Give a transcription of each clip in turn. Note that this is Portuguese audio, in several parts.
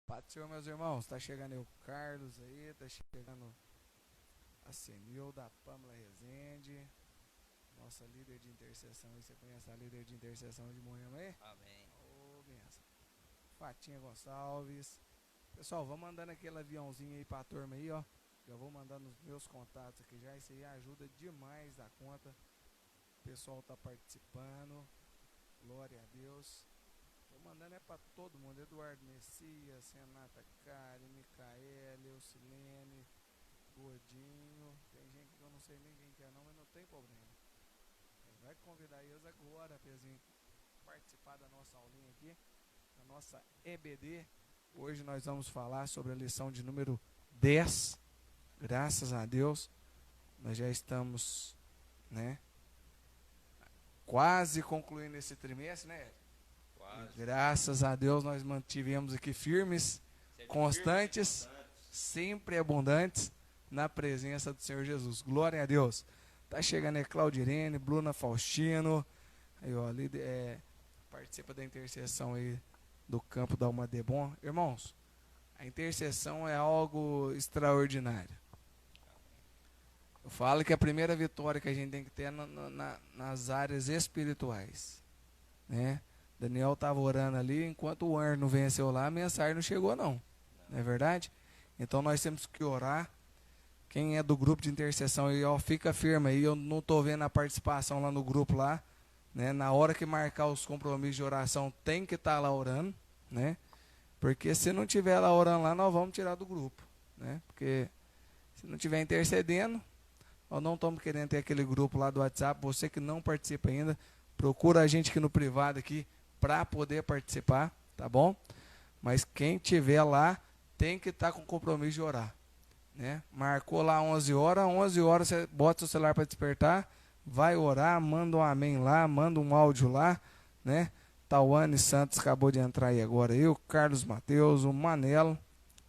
Paz do Senhor, meus irmãos. Tá chegando aí o Carlos aí, tá chegando a Senil da Pâmela Rezende, nossa líder de intercessão. Você conhece a líder de intercessão de Moema aí? Amém. Ô, benção. Fatinha Gonçalves. Pessoal, vamos mandando aquele aviãozinho aí pra turma aí, ó. Já vou mandando os meus contatos aqui já. Isso aí ajuda demais da conta. O pessoal tá participando. Glória a Deus. Tô mandando é pra todo mundo. Eduardo Messias, Renata Karen, Micaele, Eucilene, Gordinho. Tem gente que eu não sei nem quem que é não, mas não tem problema. Vai convidar eles agora pra eles participar da nossa aulinha aqui, da nossa EBD. Hoje nós vamos falar sobre a lição de número 10. Graças a Deus, nós já estamos, quase concluindo esse trimestre, né? Quase. Graças a Deus nós mantivemos aqui firmes, constantes, sempre abundantes na presença do Senhor Jesus. Glória a Deus. Tá chegando aí Claudirene, Bruna Faustino, aí ó, participa da intercessão aí do campo da Almadebon. Irmãos, a intercessão é algo extraordinário. Eu falo que a primeira vitória que a gente tem que ter é nas áreas espirituais, né? Daniel estava orando ali, enquanto o Arno venceu lá, a mensagem não chegou não é verdade? Então nós temos que orar. Quem é do grupo de intercessão aí, ó, fica firme aí. Eu não estou vendo a participação lá no grupo lá, né? Na hora que marcar os compromissos de oração, tem que estar lá orando, né? Porque se não tiver lá orando lá, nós vamos tirar do grupo, né? Porque se não tiver intercedendo, nós não estamos querendo ter aquele grupo lá do WhatsApp. Você que não participa ainda, procura a gente aqui no privado aqui para poder participar, tá bom? Mas quem tiver lá tem que estar com compromisso de orar, né? Marcou lá 11 horas você bota o celular para despertar, vai orar, manda um amém lá, manda um áudio lá, né? Tauane Santos acabou de entrar aí agora, eu, Carlos Mateus, o Manelo,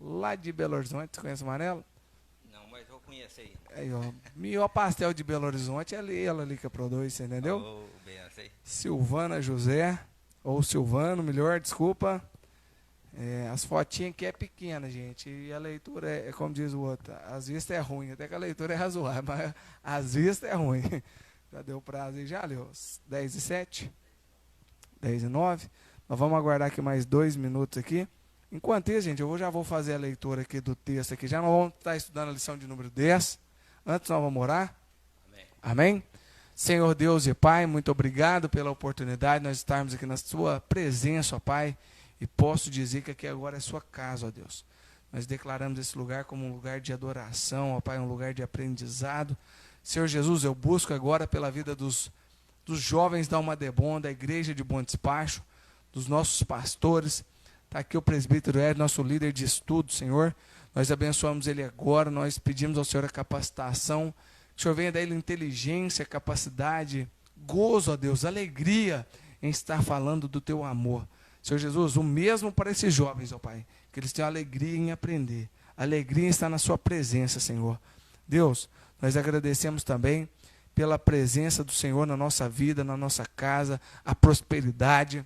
lá de Belo Horizonte. Você conhece o Manelo? Não, mas eu conheço aí. Aí, ó, melhor pastel de Belo Horizonte é ela ali que produz, você entendeu? Oh, bem, eu sei. Silvana José, ou Silvano, melhor, desculpa. As fotinhas aqui é pequena, gente, e a leitura é como diz o outro, às vistas é ruim, até que a leitura é razoável, mas às vistas é ruim. Já deu prazo aí, já leu, 10:07, 10:09, nós vamos aguardar aqui mais 2 minutos aqui. Enquanto isso, gente, já vou fazer a leitura aqui do texto aqui, já nós vamos estar estudando a lição de número 10, antes nós vamos orar. Amém. Amém? Senhor Deus e Pai, muito obrigado pela oportunidade de nós estarmos aqui na sua presença, ó Pai. E posso dizer que aqui agora é sua casa, ó Deus. Nós declaramos esse lugar como um lugar de adoração, ó Pai, um lugar de aprendizado. Senhor Jesus, eu busco agora pela vida dos jovens da Almadebon, da igreja de Bom Despacho, dos nossos pastores. Está aqui o presbítero Ed, nosso líder de estudo, Senhor. Nós abençoamos ele agora, nós pedimos ao Senhor a capacitação. Que o Senhor venha dar ele inteligência, capacidade, gozo, ó Deus, alegria em estar falando do teu amor. Senhor Jesus, o mesmo para esses jovens, ó Pai, que eles tenham alegria em aprender, alegria em estar na sua presença, Senhor. Deus, nós agradecemos também pela presença do Senhor na nossa vida, na nossa casa, a prosperidade.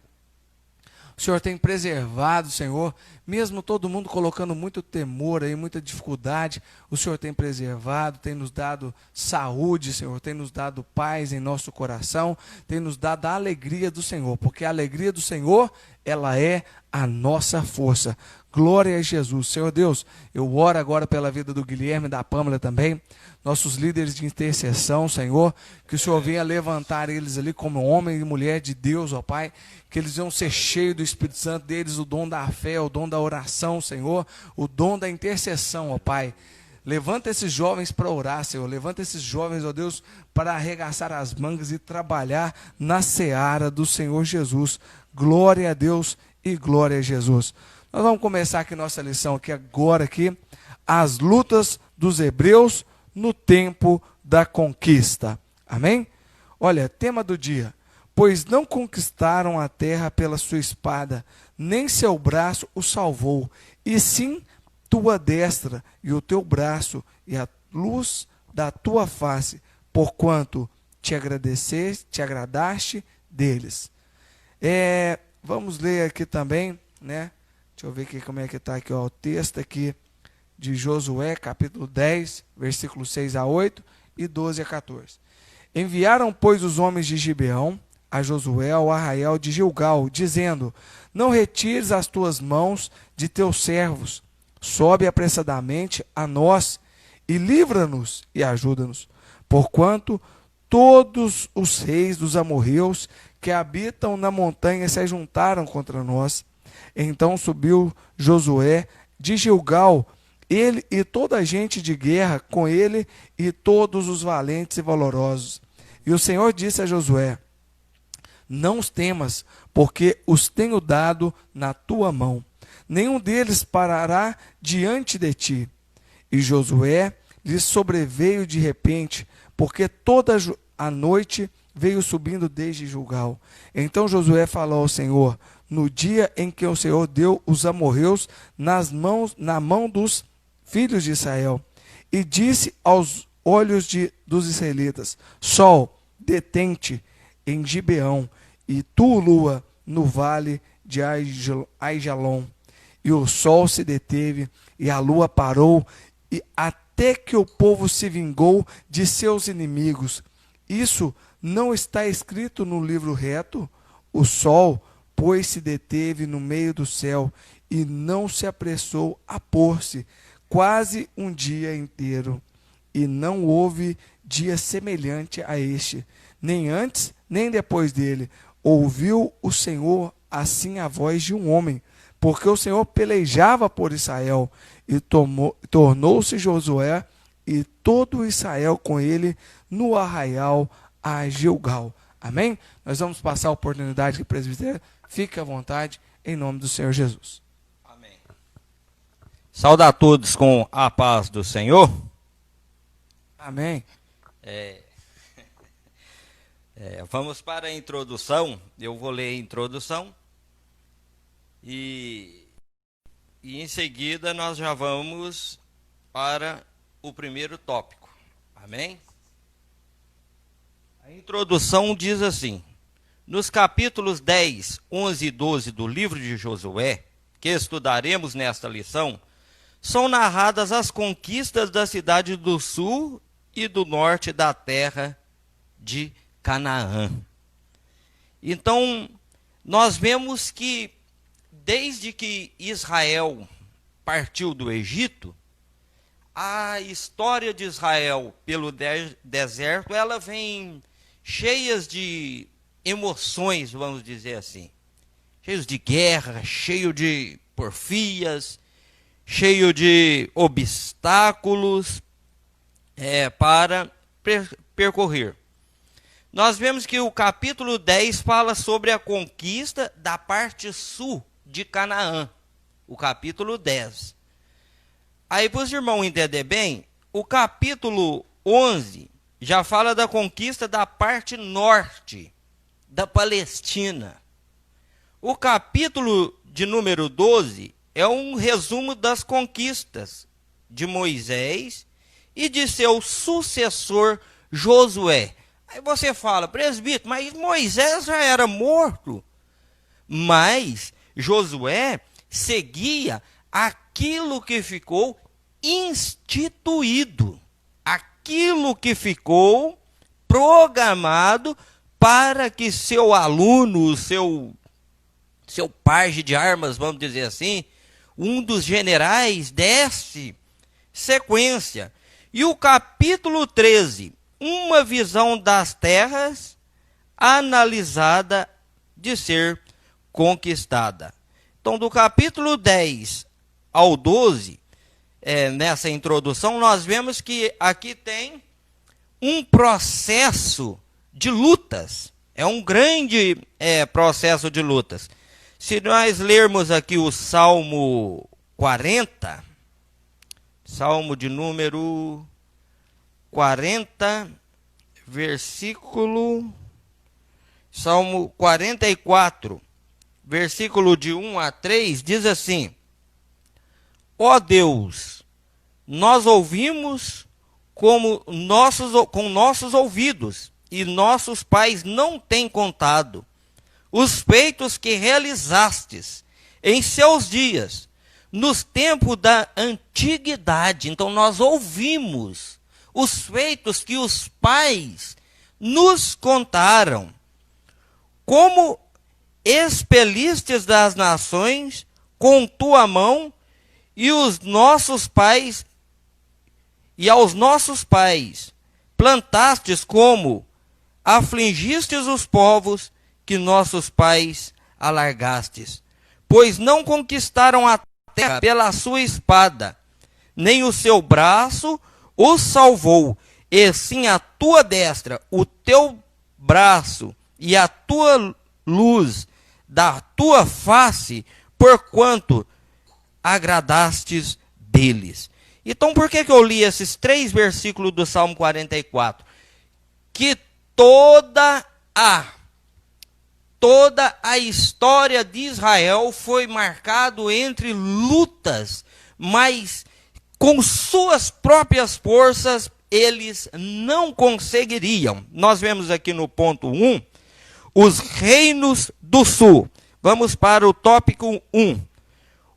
O Senhor tem preservado, Senhor, mesmo todo mundo colocando muito temor aí, muita dificuldade, o Senhor tem preservado, tem nos dado saúde, Senhor, tem nos dado paz em nosso coração, tem nos dado a alegria do Senhor, porque a alegria do Senhor, ela é a nossa força. Glória a Jesus. Senhor Deus, eu oro agora pela vida do Guilherme e da Pâmela também, nossos líderes de intercessão, Senhor, que o Senhor venha levantar eles ali como homem e mulher de Deus, ó Pai, que eles venham ser cheios do Espírito Santo deles, o dom da fé, o dom da oração, Senhor, o dom da intercessão, ó Pai. Levanta esses jovens para orar, Senhor, levanta esses jovens, ó Deus, para arregaçar as mangas e trabalhar na seara do Senhor Jesus. Glória a Deus e glória a Jesus. Nós vamos começar aqui nossa lição aqui agora aqui, as lutas dos hebreus no tempo da conquista. Amém? Olha, tema do dia. Pois não conquistaram a terra pela sua espada, nem seu braço o salvou, e sim tua destra e o teu braço e a luz da tua face, porquanto te agradaste deles. Vamos ler aqui também, né? Deixa eu ver aqui como é que está aqui, ó, o texto aqui de Josué, capítulo 10, versículos 6 a 8 e 12 a 14. Enviaram, pois, os homens de Gibeão a Josué ao arraial de Gilgal, dizendo: não retires as tuas mãos de teus servos, sobe apressadamente a nós e livra-nos e ajuda-nos, porquanto todos os reis dos amorreus que habitam na montanha se ajuntaram contra nós. Então subiu Josué de Gilgal, ele e toda a gente de guerra com ele e todos os valentes e valorosos. E o Senhor disse a Josué: não os temas, porque os tenho dado na tua mão. Nenhum deles parará diante de ti. E Josué lhes sobreveio de repente, porque toda a noite veio subindo desde Gilgal. Então Josué falou ao Senhor, no dia em que o Senhor deu os amorreus na mão dos filhos de Israel, e disse aos olhos dos israelitas: sol, detente em Gibeão, e tu, lua, no vale de Aijalon. E o sol se deteve, e a lua parou, e até que o povo se vingou de seus inimigos. Isso não está escrito no livro reto? O sol, pois, se deteve no meio do céu, e não se apressou a pôr-se, quase um dia inteiro. E não houve dia semelhante a este, nem antes, nem depois dele. Ouviu o Senhor assim a voz de um homem, porque o Senhor pelejava por Israel, e tornou-se Josué e todo Israel com ele no arraial a Gilgal. Amém? Nós vamos passar a oportunidade que presbítero, fique à vontade, em nome do Senhor Jesus. Amém. Saúde a todos com a paz do Senhor. Amém. Vamos para a introdução. Eu vou ler a introdução e em seguida nós já vamos para o primeiro tópico. Amém? A introdução diz assim: nos capítulos 10, 11 e 12 do livro de Josué, que estudaremos nesta lição, são narradas as conquistas da cidade do sul e do norte da terra de Canaã. Então, nós vemos que desde que Israel partiu do Egito, a história de Israel pelo deserto, ela vem cheias de emoções, vamos dizer assim. Cheios de guerra, cheio de porfias, cheio de obstáculos para percorrer. Nós vemos que o capítulo 10 fala sobre a conquista da parte sul de Canaã. O capítulo 10. Aí, para os irmãos entenderem bem, o capítulo 11 já fala da conquista da parte norte da Palestina. O capítulo de número 12 é um resumo das conquistas de Moisés e de seu sucessor Josué. Aí você fala, presbítero, mas Moisés já era morto. Mas Josué seguia aquilo que ficou instituído, aquilo que ficou programado para que seu aluno, seu pajem de armas, vamos dizer assim, um dos generais desse sequência. E o capítulo 13, uma visão das terras analisada de ser conquistada. Então, do capítulo 10 ao 12, nessa introdução, nós vemos que aqui tem um processo de lutas. É um grande processo de lutas. Se nós lermos aqui o Salmo 40, Salmo de número 40, Salmo 44, versículo de 1 a 3, diz assim: ó Deus, nós ouvimos com nossos ouvidos, e nossos pais não têm contado os feitos que realizastes em seus dias, nos tempos da antiguidade. Então nós ouvimos os feitos que os pais nos contaram. Como expelistes das nações com tua mão, e os nossos pais, e aos nossos pais plantastes, como afligistes os povos que nossos pais alargastes. Pois não conquistaram a terra pela sua espada, nem o seu braço os salvou, e sim a tua destra, o teu braço e a tua luz da tua face, porquanto agradastes deles. Então, por que eu li esses 3 versículos do Salmo 44? Que toda a história de Israel foi marcado entre lutas, mas com suas próprias forças eles não conseguiriam. Nós vemos aqui no ponto 1, os reinos do sul. Vamos para o tópico 1.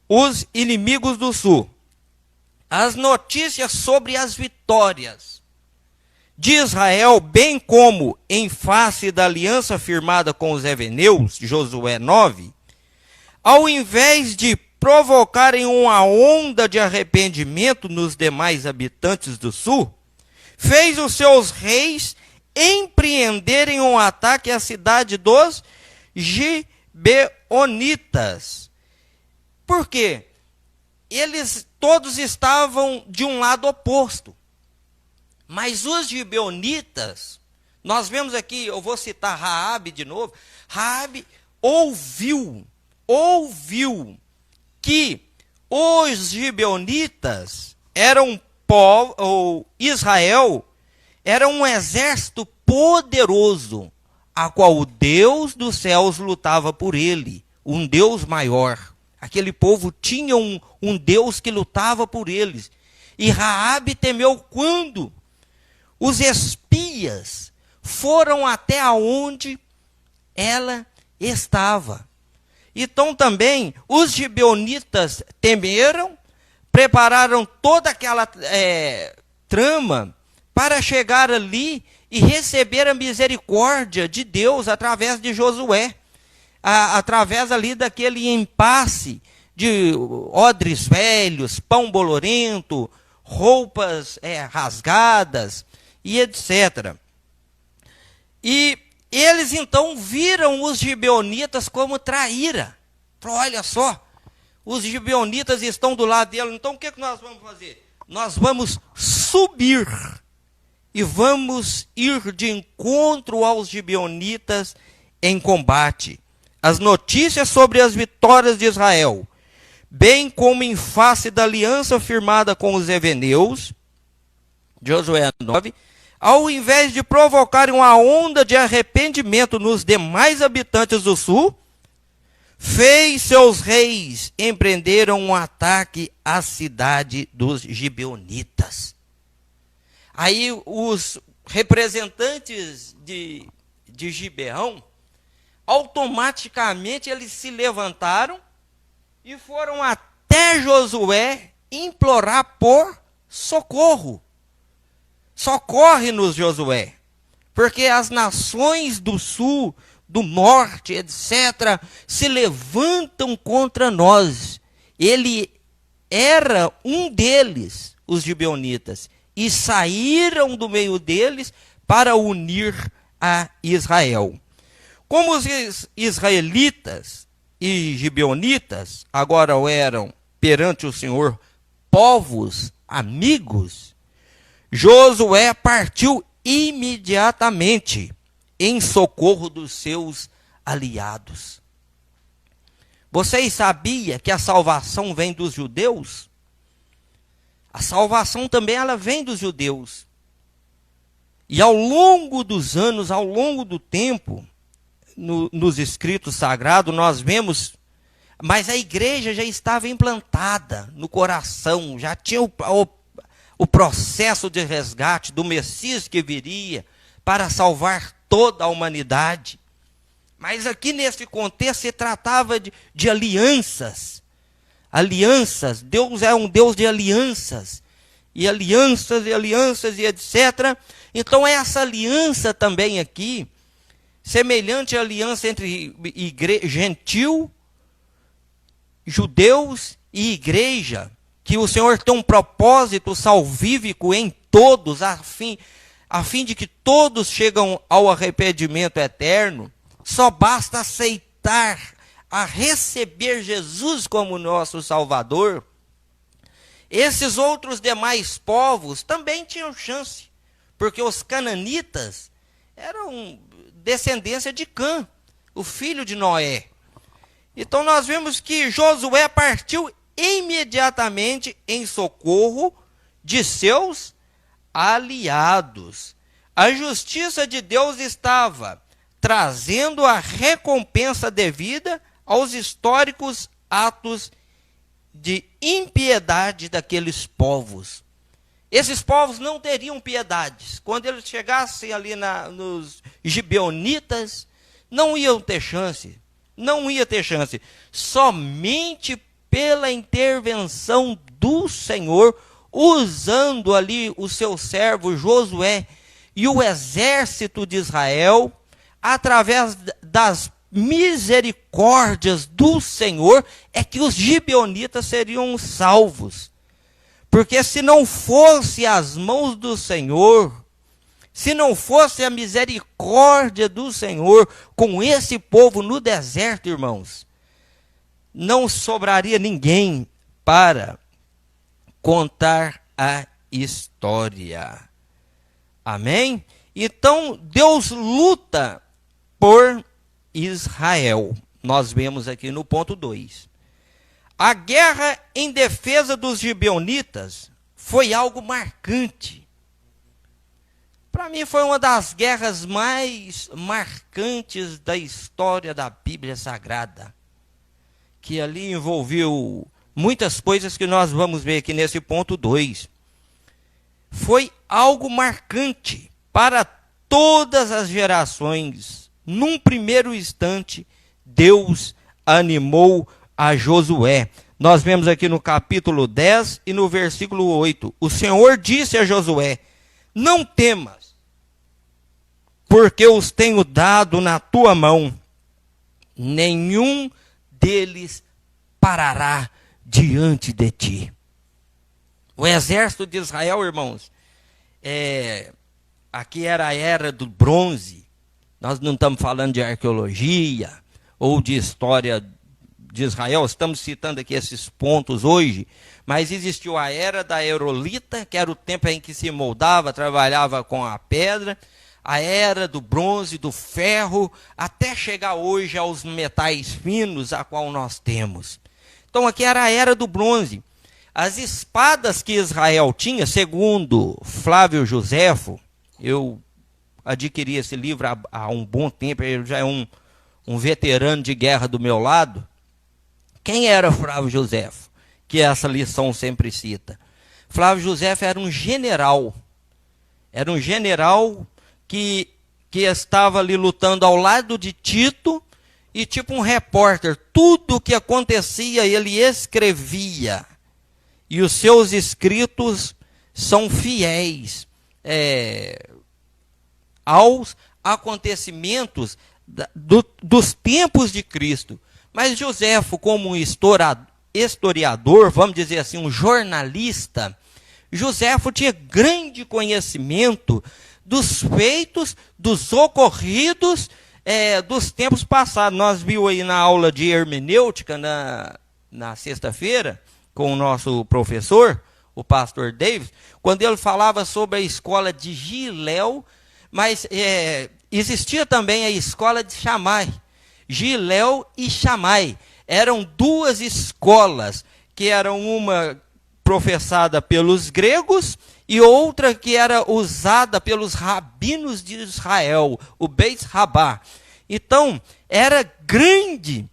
Os inimigos do sul. As notícias sobre as vitórias de Israel, bem como em face da aliança firmada com os heveneus, Josué 9, ao invés de provocarem uma onda de arrependimento nos demais habitantes do sul, fez os seus reis empreenderem um ataque à cidade dos gibeonitas. Por quê? Eles todos estavam de um lado oposto. Mas os gibeonitas, nós vemos aqui, eu vou citar Raabe de novo. Raabe ouviu que os gibeonitas eram Israel era um exército poderoso, a qual o Deus dos céus lutava por ele, um Deus maior. Aquele povo tinha um Deus que lutava por eles. E Raabe temeu quando os espias foram até onde ela estava. Então também os gibeonitas temeram, prepararam toda aquela trama para chegar ali e receber a misericórdia de Deus através de Josué. Através ali daquele impasse de odres velhos, pão bolorento, roupas rasgadas e etc. E eles então viram os gibeonitas como traíra. Falaram, olha só, os gibeonitas estão do lado dele, então o que nós vamos fazer? Nós vamos subir e vamos ir de encontro aos gibeonitas em combate. As notícias sobre as vitórias de Israel, bem como em face da aliança firmada com os heveneus, Josué 9, ao invés de provocarem uma onda de arrependimento nos demais habitantes do sul, fez seus reis empreenderam um ataque à cidade dos gibeonitas. Aí os representantes de Gibeão, automaticamente eles se levantaram e foram até Josué implorar por socorro. Socorre-nos, Josué, porque as nações do sul, do norte, etc., se levantam contra nós. Ele era um deles, os gibeonitas, e saíram do meio deles para unir a Israel. Como os israelitas e gibeonitas agora eram perante o Senhor povos amigos, Josué partiu imediatamente em socorro dos seus aliados. Vocês sabiam que a salvação vem dos judeus? A salvação também ela vem dos judeus. E ao longo dos anos, ao longo do tempo, nos escritos sagrados, nós vemos, mas a igreja já estava implantada no coração, já tinha o processo de resgate do Messias que viria para salvar toda a humanidade. Mas aqui nesse contexto se tratava de alianças. Alianças. Deus é um Deus de alianças. E alianças e alianças e etc. Então essa aliança também aqui, semelhante à aliança entre gentil, judeus e igreja, que o Senhor tem um propósito salvífico em todos, a fim de que todos chegam ao arrependimento eterno. Só basta aceitar, a receber Jesus como nosso Salvador. Esses outros demais povos também tinham chance, porque os cananitas eram descendência de Cã, o filho de Noé. Então nós vemos que Josué partiu imediatamente em socorro de seus aliados. A justiça de Deus estava trazendo a recompensa devida aos históricos atos de impiedade daqueles povos. Esses povos não teriam piedades. Quando eles chegassem ali nos gibeonitas, não iam ter chance. Não ia ter chance. Somente pela intervenção do Senhor, usando ali o seu servo Josué e o exército de Israel, através das misericórdias do Senhor, é que os gibeonitas seriam salvos. Porque se não fosse as mãos do Senhor, se não fosse a misericórdia do Senhor com esse povo no deserto, irmãos, não sobraria ninguém para contar a história. Amém? Então, Deus luta por Israel. Nós vemos aqui no ponto 2. A guerra em defesa dos gibeonitas foi algo marcante. Para mim foi uma das guerras mais marcantes da história da Bíblia Sagrada, que ali envolveu muitas coisas que nós vamos ver aqui nesse ponto 2. Foi algo marcante para todas as gerações. Num primeiro instante, Deus animou a Josué. Nós vemos aqui no capítulo 10 e no versículo 8. O Senhor disse a Josué: não temas, porque os tenho dado na tua mão. Nenhum deles parará diante de ti. O exército de Israel, irmãos, aqui era a era do bronze. Nós não estamos falando de arqueologia ou de história de Israel, estamos citando aqui esses pontos hoje, mas existiu a era da aerolita, que era o tempo em que se moldava, trabalhava com a pedra, a era do bronze, do ferro, até chegar hoje aos metais finos, a qual nós temos. Então aqui era a era do bronze. As espadas que Israel tinha, segundo Flávio Joséfo, eu adquiri esse livro há um bom tempo, ele já é um veterano de guerra do meu lado. Quem era Flávio Joséfo? Que essa lição sempre cita. Flávio Joséfo era um general. Era um general que estava ali lutando ao lado de Tito e tipo um repórter. Tudo o que acontecia ele escrevia. E os seus escritos são fiéis aos acontecimentos dos tempos de Cristo. Mas Joséfo, como um historiador, vamos dizer assim, um jornalista, Joséfo tinha grande conhecimento dos feitos, dos ocorridos dos tempos passados. Nós vimos aí na aula de hermenêutica, na sexta-feira, com o nosso professor, o pastor Davis, quando ele falava sobre a escola de Giléu, mas existia também a escola de Chamai. Giléu e Chamai eram duas escolas, que eram uma professada pelos gregos e outra que era usada pelos rabinos de Israel, o Beit Rabá. Então, era grande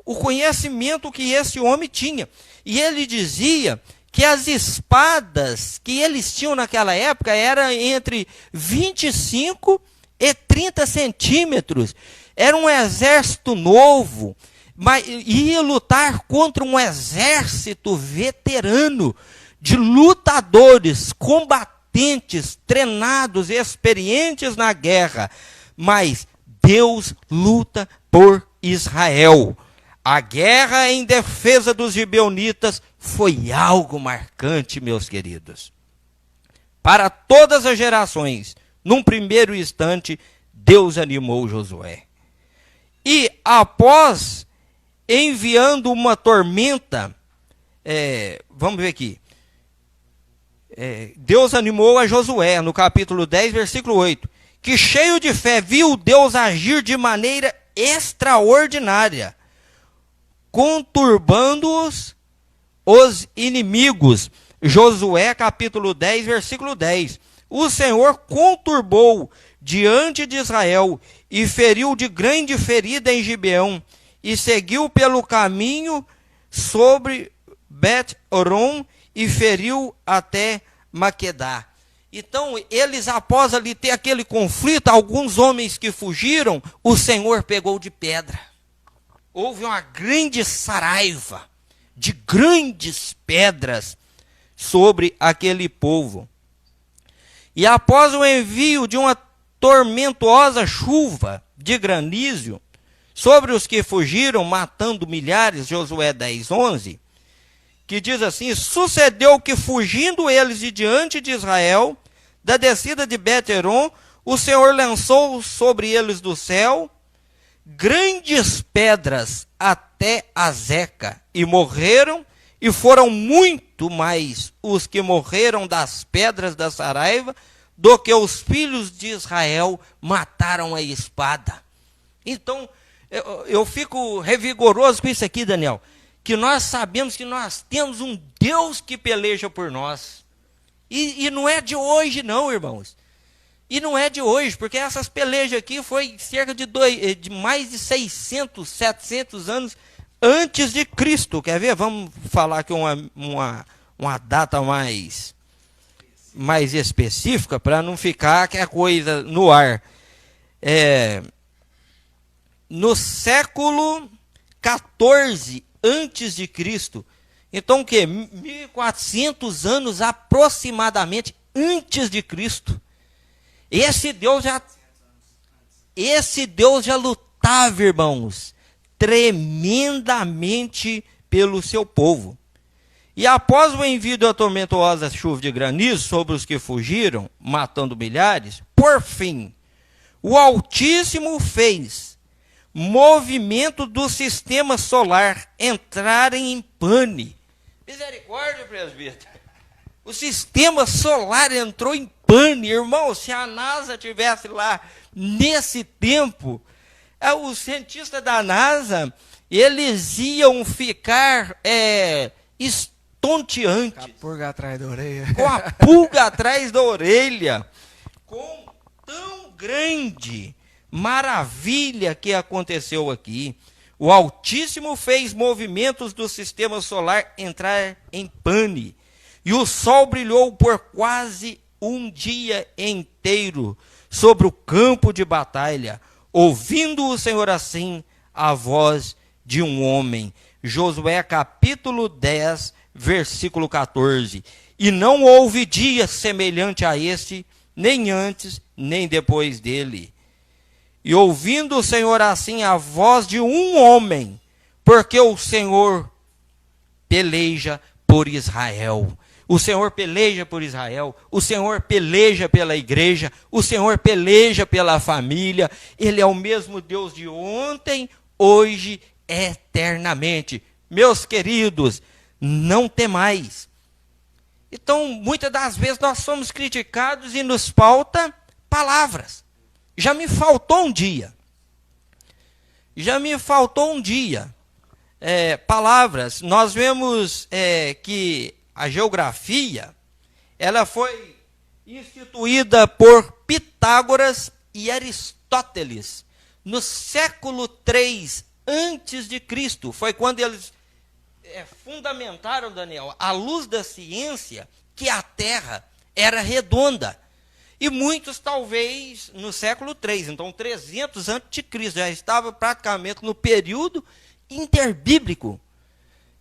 o conhecimento que esse homem tinha. E ele dizia que as espadas que eles tinham naquela época eram entre 25 e 30 centímetros. era um exército novo, mas ia lutar contra um exército veterano de lutadores, combatentes, treinados, experientes na guerra. Mas Deus luta por Israel. A guerra em defesa dos gibeonitas foi algo marcante, meus queridos. Para todas as gerações, num primeiro instante, Deus animou Josué. E após enviando uma tormenta, vamos ver aqui, Deus animou a Josué, no capítulo 10, versículo 8, que cheio de fé viu Deus agir de maneira extraordinária, conturbando-os os inimigos. Josué capítulo 10, versículo 10. O Senhor conturbou diante de Israel e feriu de grande ferida em Gibeão e seguiu pelo caminho sobre Bet-Horon e feriu até Maquedá. Então, eles, após ali ter aquele conflito, alguns homens que fugiram, o Senhor pegou de pedra. Houve uma grande saraiva de grandes pedras sobre aquele povo. E após o envio de uma tormentosa chuva de granizo sobre os que fugiram, matando milhares, Josué 10, 11, que diz assim: sucedeu que, fugindo eles de diante de Israel, da descida de Bet-Horon, o Senhor lançou sobre eles do céu grandes pedras até Azeca, e morreram, e foram muito mais os que morreram das pedras da saraiva do que os filhos de Israel mataram a espada. Então, eu fico revigoroso com isso aqui, Daniel, que nós sabemos que nós temos um Deus que peleja por nós. E não é de hoje não, irmãos. E não é de hoje, porque essas pelejas aqui foi cerca de mais de 600, 700 anos antes de Cristo. Quer ver? Vamos falar aqui uma data mais específica, para não ficar que a coisa no ar. No século 14 antes de Cristo. Então o que? 1400 anos aproximadamente antes de Cristo. Esse Deus já lutava, irmãos, tremendamente pelo seu povo. E após o envio da tormentosa chuva de granizo sobre os que fugiram, matando milhares, por fim, o Altíssimo fez movimento do sistema solar entrarem em pane. Misericórdia, presbítero. O sistema solar entrou em pane, irmão. Se a NASA tivesse lá nesse tempo, os cientistas da NASA, eles iam ficar estonteantes. Com a pulga atrás da orelha. Com a pulga atrás da orelha. Com tão grande maravilha que aconteceu aqui. O Altíssimo fez movimentos do sistema solar entrar em pane. E o sol brilhou por quase um dia inteiro sobre o campo de batalha, ouvindo o Senhor assim a voz de um homem. Josué capítulo 10, versículo 14. E não houve dia semelhante a este, nem antes, nem depois dele. E ouvindo o Senhor assim a voz de um homem, porque o Senhor peleja por Israel. O Senhor peleja por Israel, o Senhor peleja pela igreja, o Senhor peleja pela família. Ele é o mesmo Deus de ontem, hoje, eternamente. Meus queridos, não temais. Então, muitas das vezes nós somos criticados e nos falta palavras. Já me faltou um dia. Palavras. Nós vemos que a geografia, ela foi instituída por Pitágoras e Aristóteles no século 3 antes de Cristo. Foi quando eles fundamentaram, Daniel, à luz da ciência, que a Terra era redonda. E muitos talvez no século III, então 300 a.C., já estava praticamente no período interbíblico.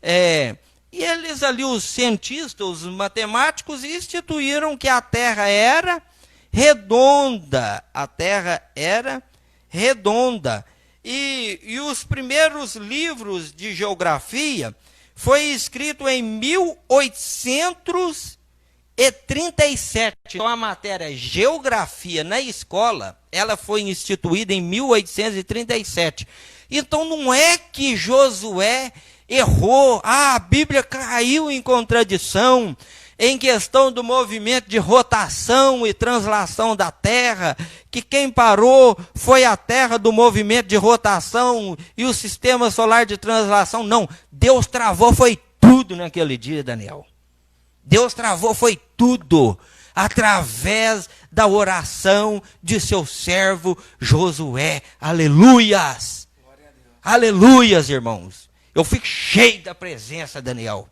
E eles ali, os cientistas, os matemáticos, instituíram que a Terra era redonda. A Terra era redonda. E os primeiros livros de geografia foi escrito em 1837. Então a matéria geografia na escola, ela foi instituída em 1837. Então não é que Josué errou, a Bíblia caiu em contradição em questão do movimento de rotação e translação da Terra, que quem parou foi a Terra do movimento de rotação e o sistema solar de translação. Não, Deus travou foi tudo naquele dia, Daniel. Deus travou foi tudo através da oração de seu servo Josué. Aleluias! Aleluias, irmãos. Eu fico cheio da presença, Daniel,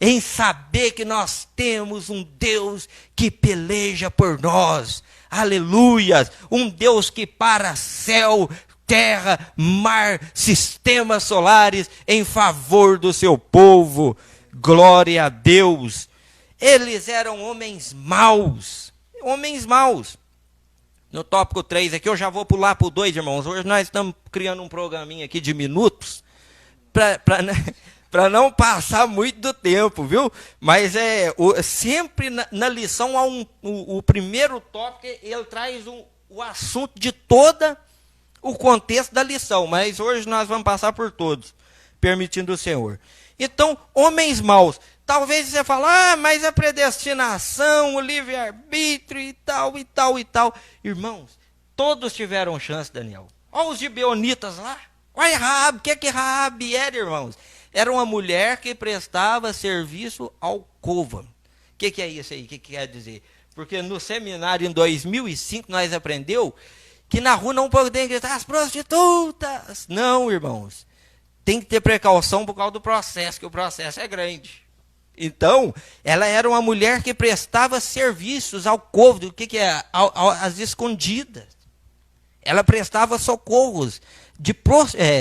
em saber que nós temos um Deus que peleja por nós. Aleluias! Um Deus que para céu, terra, mar, sistemas solares em favor do seu povo. Glória a Deus! Eles eram homens maus. Homens maus. No tópico 3 aqui, eu já vou pular para o 2, irmãos. Hoje nós estamos criando um programinha aqui de minutos, para não passar muito do tempo, viu? Mas sempre na lição, o primeiro tópico, ele traz o assunto de todo o contexto da lição. Mas hoje nós vamos passar por todos, permitindo o Senhor. Então, homens maus. Talvez você fale, mas a predestinação, o livre-arbítrio e tal, e tal, e tal. Irmãos, todos tiveram chance, Daniel. Olha os gibeonitas lá. Olha Raabe, o que Raabe era, irmãos? Era uma mulher que prestava serviço ao povo. O que é isso aí? O que quer dizer? Porque no seminário em 2005 nós aprendeu que na rua não podem gritar as prostitutas. Não, irmãos. Tem que ter precaução por causa do processo, que o processo é grande. Então, ela era uma mulher que prestava serviços ao povo. O que é? Às escondidas. Ela prestava socorros,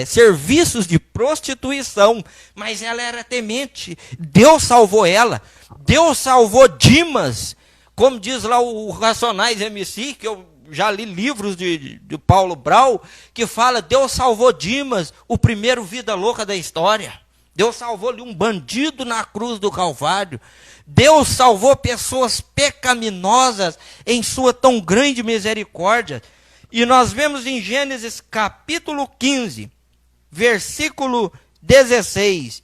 serviços de prostituição. Mas ela era temente. Deus salvou ela. Deus salvou Dimas. Como diz lá o Racionais MC, que eu já li livros de Paulo Brau, que fala, Deus salvou Dimas, o primeiro vida louca da história. Deus salvou-lhe um bandido na cruz do Calvário. Deus salvou pessoas pecaminosas em sua tão grande misericórdia. E nós vemos em Gênesis capítulo 15, versículo 16.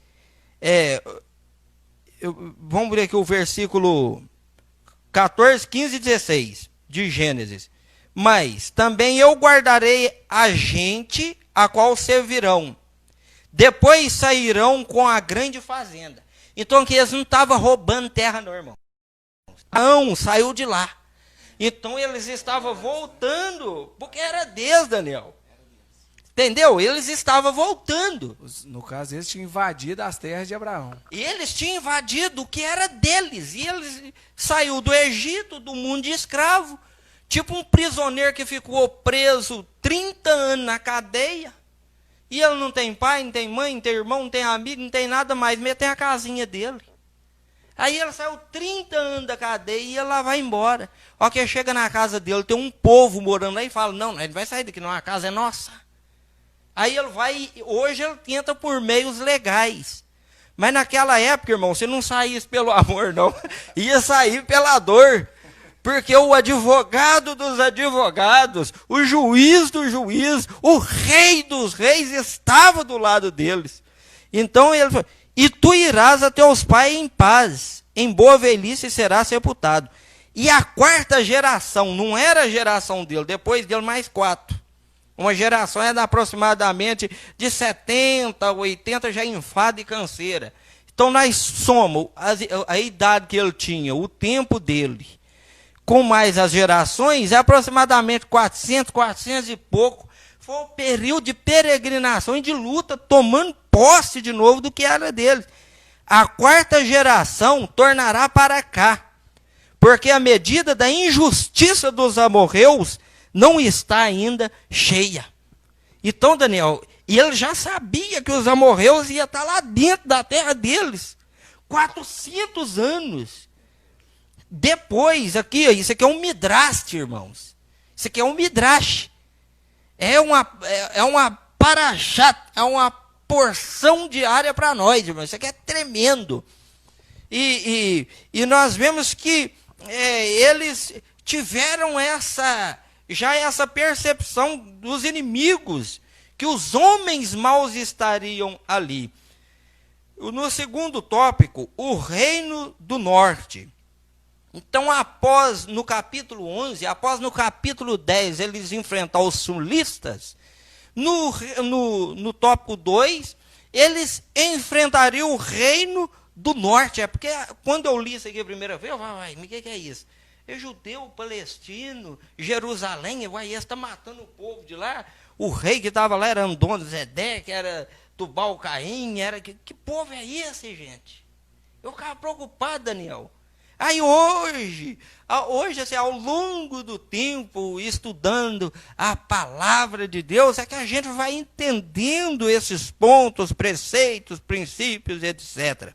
Vamos ver aqui o versículo 14, 15 e 16 de Gênesis. Mas também eu guardarei a gente a qual servirão. Depois sairão com a grande fazenda. Então que eles não estavam roubando terra, não, irmão. Não, saiu de lá. Então eles estavam voltando, porque era Deus, Daniel. Entendeu? Eles estavam voltando. No caso, eles tinham invadido as terras de Abraão. E eles tinham invadido o que era deles. E eles saiu do Egito, do mundo de escravo. Tipo um prisioneiro que ficou preso 30 anos na cadeia. E ele não tem pai, não tem mãe, não tem irmão, não tem amigo, não tem nada mais, mas tem a casinha dele. Aí ele saiu 30 anos da cadeia e ela vai embora. Ó, que chega na casa dele, tem um povo morando lá e fala, não, ele vai sair daqui, não, a casa é nossa. Aí ele vai, hoje ele tenta por meios legais. Mas naquela época, irmão, você não saísse pelo amor, não. Ia sair pela dor. Porque o advogado dos advogados, o juiz do juiz, o rei dos reis estava do lado deles. Então ele falou, e tu irás a teus pais em paz, em boa velhice serás sepultado. E a quarta geração, não era a geração dele, depois dele mais 4. Uma geração é de aproximadamente de 70, 80 já enfada e canseira. Então nós somos a idade que ele tinha, o tempo dele, com mais as gerações, é aproximadamente 400 e pouco. Foi um período de peregrinação e de luta, tomando posse de novo do que era deles. A quarta geração tornará para cá, porque a medida da injustiça dos amorreus não está ainda cheia. Então, Daniel, ele já sabia que os amorreus iam estar lá dentro da terra deles, 400 anos. Depois, aqui, isso aqui é um midrash, irmãos. Isso aqui é um midrash. É uma paraxá, é uma porção diária para nós, irmãos. Isso aqui é tremendo. E nós vemos que eles tiveram essa percepção dos inimigos, que os homens maus estariam ali. No segundo tópico, o reino do norte. Então, no capítulo 11, no capítulo 10, eles enfrentam os sulistas, no tópico 2, eles enfrentariam o reino do norte. Porque quando eu li isso aqui a primeira vez, eu falei, o que é isso? É judeu, palestino, Jerusalém, esse está matando o povo de lá. O rei que estava lá era Andônio Zedé, que era Tubal Caim, que povo é esse, gente? Eu ficava preocupado, Daniel. Aí hoje, assim, ao longo do tempo, estudando a palavra de Deus, é que a gente vai entendendo esses pontos, preceitos, princípios, etc.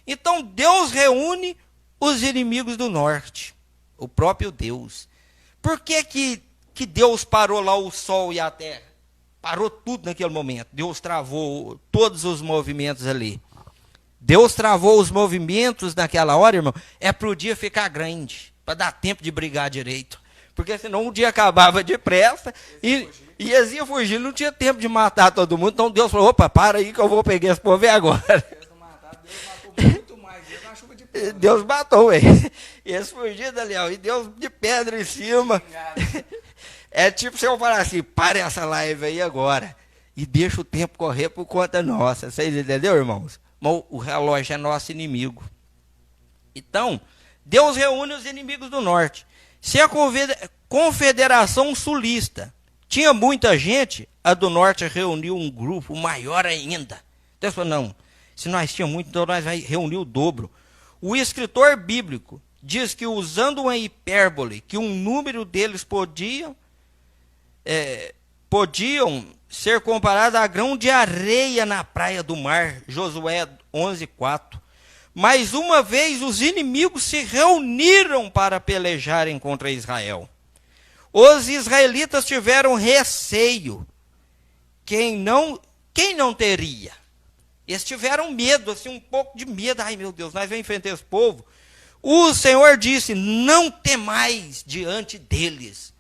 Então, Deus reúne os inimigos do norte, o próprio Deus. Por que Deus parou lá o sol e a terra? Parou tudo naquele momento. Deus travou todos os movimentos ali. Deus travou os movimentos naquela hora, irmão, para o dia ficar grande, para dar tempo de brigar direito. Porque senão o dia acabava depressa e eles iam fugir, não tinha tempo de matar todo mundo. Então Deus falou, opa, para aí que eu vou pegar esse povo agora. Deus matou muito mais, Deus na chuva de pedra. Deus matou ele. Eles fugiram dali, e Deus de pedra em cima. É tipo se eu falar assim, para essa live aí agora e deixa o tempo correr por conta nossa. Vocês entenderam, irmãos? Mas o relógio é nosso inimigo. Então, Deus reúne os inimigos do norte. Se a confederação sulista tinha muita gente, a do norte reuniu um grupo maior ainda. Deus falou, não, se nós tínhamos muito, então nós vamos reunir o dobro. O escritor bíblico diz que, usando uma hipérbole, que um número deles podiam ser comparados a grão de areia na praia do mar, Josué 11:4. Mais uma vez os inimigos se reuniram para pelejarem contra Israel. Os israelitas tiveram receio. Quem não teria? Eles tiveram medo, assim, um pouco de medo. Ai, meu Deus, nós vamos enfrentar esse povo. O Senhor disse, não temais diante deles.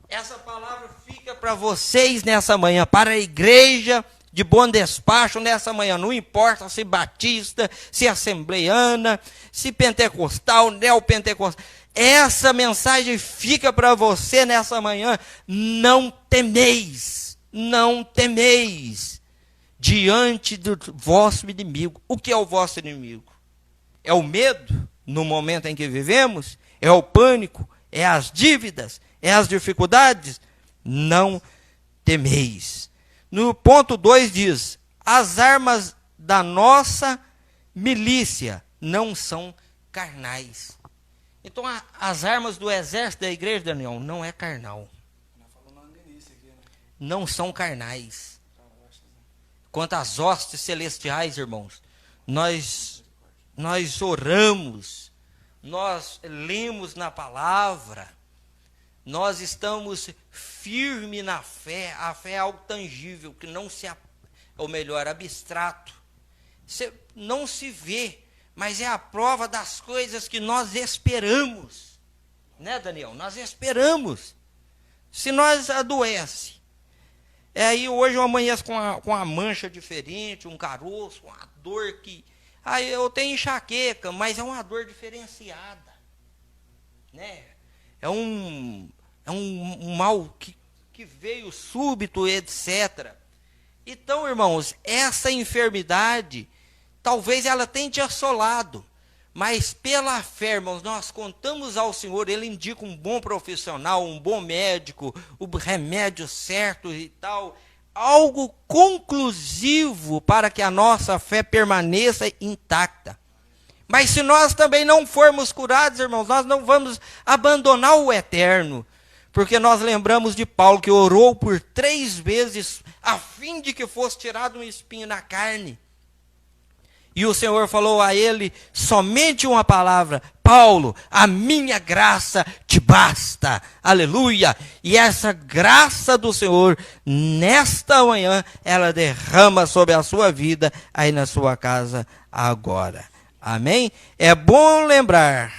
Essa palavra fica para vocês nessa manhã, para a igreja de Bom Despacho nessa manhã. Não importa se batista, se assembleiana, se pentecostal, neopentecostal. Essa mensagem fica para você nessa manhã. Não temeis diante do vosso inimigo. O que é o vosso inimigo? É o medo no momento em que vivemos? É o pânico? É as dívidas? É as dificuldades? Não temeis. No ponto 2 diz, as armas da nossa milícia não são carnais. Então, as armas do exército da igreja, Daniel, não é carnal. Não são carnais. Quanto às hostes celestiais, irmãos, nós oramos, nós lemos na palavra, nós estamos firmes na fé. A fé é algo tangível, que não se, ou melhor, abstrato. Não se vê, mas é a prova das coisas que nós esperamos. Né, Daniel? Nós esperamos. Se nós adoece, aí hoje eu amanheço com a mancha diferente, um caroço, uma dor que... Aí eu tenho enxaqueca, mas é uma dor diferenciada. Né? É um mal que veio súbito, etc. Então, irmãos, essa enfermidade, talvez ela tenha te assolado, mas pela fé, irmãos, nós contamos ao Senhor, Ele indica um bom profissional, um bom médico, o remédio certo e tal, algo conclusivo para que a nossa fé permaneça intacta. Mas se nós também não formos curados, irmãos, nós não vamos abandonar o eterno. Porque nós lembramos de Paulo, que orou por 3 vezes, a fim de que fosse tirado um espinho na carne. E o Senhor falou a ele somente uma palavra: Paulo, a minha graça te basta. Aleluia. E essa graça do Senhor, nesta manhã, ela derrama sobre a sua vida, aí na sua casa agora. Amém? É bom lembrar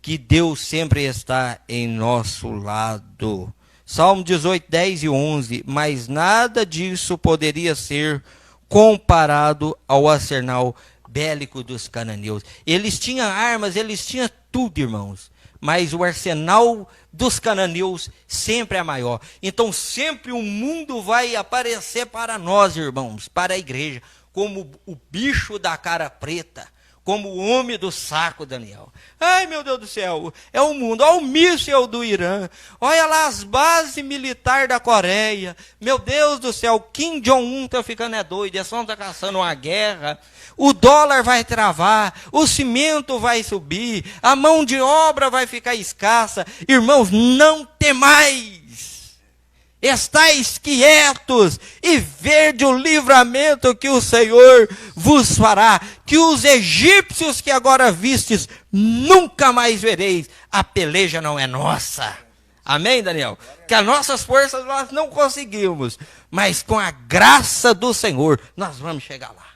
que Deus sempre está em nosso lado. Salmo 18, 10 e 11. Mas nada disso poderia ser comparado ao arsenal bélico dos cananeus. Eles tinham armas, eles tinham tudo, irmãos. Mas o arsenal dos cananeus sempre é maior. Então sempre o mundo vai aparecer para nós, irmãos, para a igreja, como o bicho da cara preta, como o homem do saco, Daniel. Ai, meu Deus do céu, é o mundo. Olha o míssil do Irã. Olha lá as bases militares da Coreia. Meu Deus do céu, Kim Jong-un está ficando doido. É só está caçando uma guerra. O dólar vai travar. O cimento vai subir. A mão de obra vai ficar escassa. Irmãos, não temais. Estais quietos e vede o livramento que o Senhor vos fará, que os egípcios que agora vistes, nunca mais vereis. A peleja não é nossa. Amém, Daniel? Que as nossas forças nós não conseguimos, mas com a graça do Senhor, nós vamos chegar lá.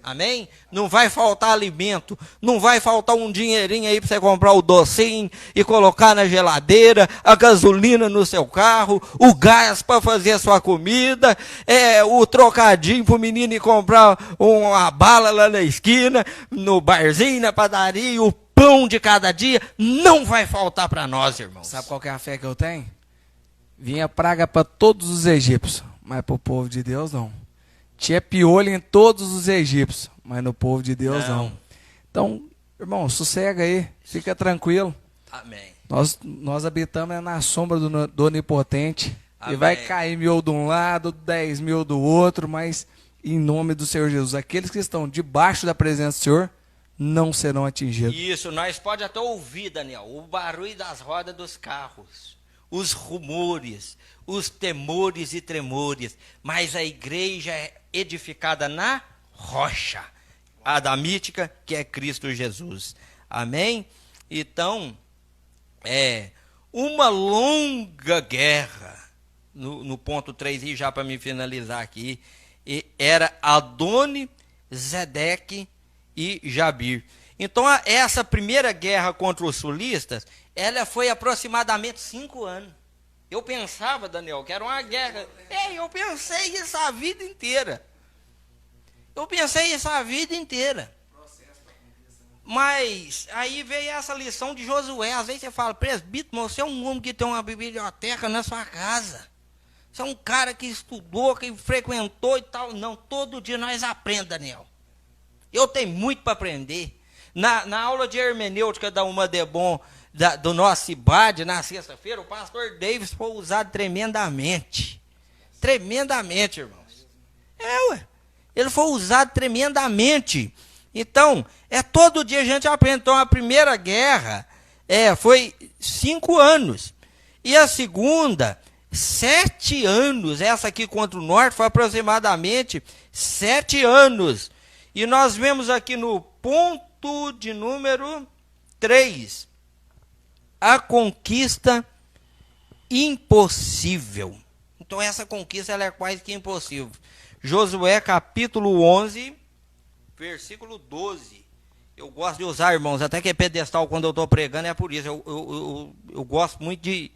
Amém? Não vai faltar alimento, não vai faltar um dinheirinho aí para você comprar o docinho e colocar na geladeira, a gasolina no seu carro, o gás para fazer a sua comida, o trocadinho para o menino ir comprar uma bala lá na esquina, no barzinho, na padaria, o pão de cada dia, não vai faltar para nós, irmãos. Sabe qual que é a fé que eu tenho? Vinha praga para todos os egípcios, mas para o povo de Deus não. Tinha piolho em todos os egípcios, mas no povo de Deus não. Então, irmão, sossega aí, fica tranquilo. Amém. Nós habitamos na sombra do Onipotente. Amém. E vai cair 1000 de um lado, 10.000 do outro, mas em nome do Senhor Jesus, aqueles que estão debaixo da presença do Senhor não serão atingidos. Isso, nós pode até ouvir, Daniel, o barulho das rodas dos carros, os rumores, os temores e tremores, mas a igreja é edificada na rocha adamítica, que é Cristo Jesus. Amém? Então, uma longa guerra, no ponto 3, e já para me finalizar aqui, era Adoni, Zedeque e Jabir. Então, essa primeira guerra contra os sulistas, ela foi aproximadamente 5 anos. Eu pensava, Daniel, que era uma guerra. Eu pensei isso a vida inteira. Mas aí veio essa lição de Josué. Às vezes você fala: presbítero, você é um homem que tem uma biblioteca na sua casa. Você é um cara que estudou, que frequentou e tal. Não, todo dia nós aprendemos, Daniel. Eu tenho muito para aprender. Na aula de hermenêutica da Uma Debon, do nosso IBAD, na sexta-feira, o pastor Davis foi usado tremendamente. Tremendamente, irmãos. Ele foi usado tremendamente. Então, todo dia a gente aprende. Então, a primeira guerra foi 5 anos. E a segunda, 7 anos. Essa aqui contra o norte foi aproximadamente 7 anos. E nós vemos aqui no ponto de número 3, a conquista impossível. Então essa conquista ela é quase que impossível. Josué capítulo 11, versículo 12. Eu gosto de usar, irmãos, até que é pedestal quando eu estou pregando, é por isso. Eu gosto muito de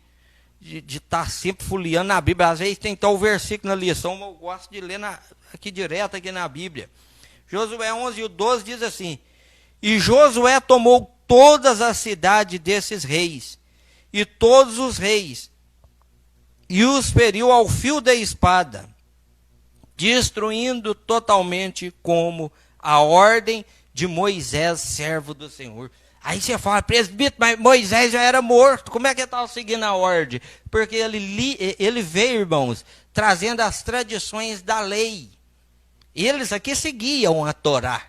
estar sempre folheando na Bíblia. Às vezes tem que estar o versículo na lição, mas eu gosto de ler aqui direto aqui na Bíblia. Josué 11, 12 diz assim: e Josué tomou todas as cidades desses reis, e todos os reis, e os feriu ao fio da espada, destruindo totalmente como a ordem de Moisés, servo do Senhor. Aí você fala: presbítero, mas Moisés já era morto, como é que ele estava seguindo a ordem? Porque ele veio, irmãos, trazendo as tradições da lei. Eles aqui seguiam a Torá.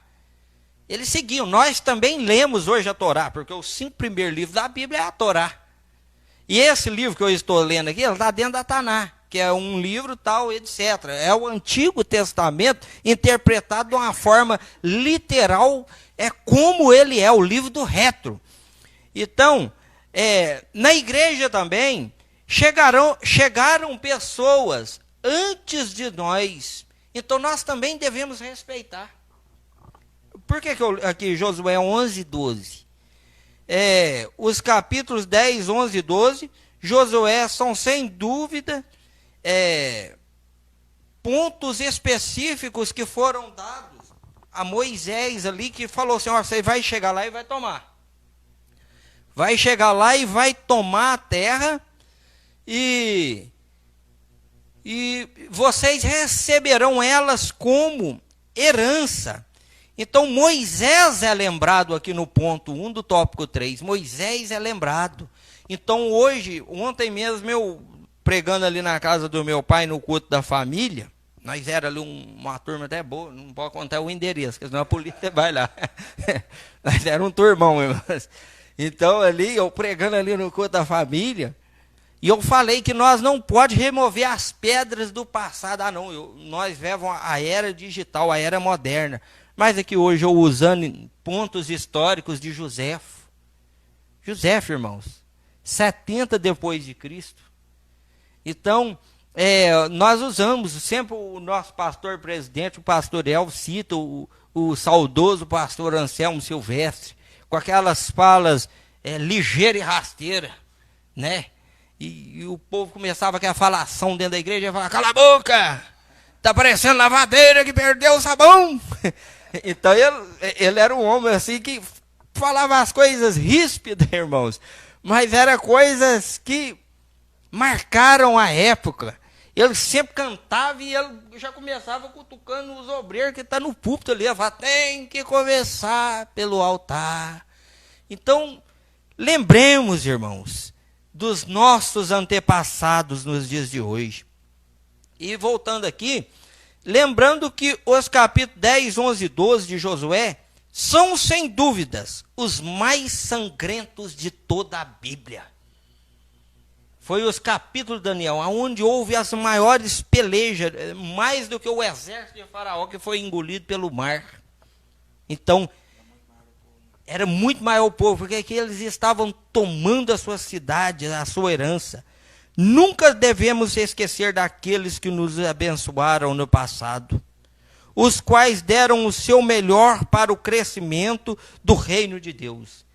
Eles seguiam. Nós também lemos hoje a Torá, porque os 5 primeiros livros da Bíblia é a Torá. E esse livro que eu estou lendo aqui, ele está dentro da Taná, que é um livro tal, etc. É o Antigo Testamento interpretado de uma forma literal, é como ele é, o livro do retro. Então, na igreja também, chegaram pessoas antes de nós, então nós também devemos respeitar. Por que aqui Josué 11, 12? Os capítulos 10, 11 e 12, Josué são sem dúvida pontos específicos que foram dados a Moisés ali, que falou assim, ó, você vai chegar lá e vai tomar. Vai chegar lá e vai tomar a terra e vocês receberão elas como herança. Então, Moisés é lembrado aqui no ponto 1 do tópico 3. Moisés é lembrado. Então, ontem mesmo, eu pregando ali na casa do meu pai, no culto da família, nós era ali uma turma até boa, não pode contar o endereço, porque senão a polícia vai lá. Nós era um turmão, irmãos. Então, ali, eu pregando ali no culto da família, e eu falei que nós não podemos remover as pedras do passado. Nós vivemos a era digital, a era moderna. Mas aqui hoje eu usando pontos históricos de Joséfo. Joséfo, irmãos, 70 depois de Cristo. Então, nós usamos, sempre o nosso pastor presidente, o pastor Elvio, cita o saudoso pastor Anselmo Silvestre, com aquelas falas ligeira e rasteira, né? E o povo começava com a falação dentro da igreja, e falava, cala a boca, tá parecendo lavadeira que perdeu o sabão. Então ele era um homem assim que falava as coisas ríspidas, irmãos, mas eram coisas que marcaram a época. Ele sempre cantava e ele já começava cutucando os obreiros que estão no púlpito ali. Ele falava, tem que começar pelo altar. Então, lembremos, irmãos, dos nossos antepassados nos dias de hoje. E voltando aqui, lembrando que os capítulos 10, 11 e 12 de Josué são, sem dúvidas, os mais sangrentos de toda a Bíblia. Foi os capítulos de Daniel, onde houve as maiores pelejas, mais do que o exército de Faraó que foi engolido pelo mar. Então, era muito maior o povo, porque aqui eles estavam tomando a sua cidade, a sua herança. Nunca devemos esquecer daqueles que nos abençoaram no passado, os quais deram o seu melhor para o crescimento do reino de Deus.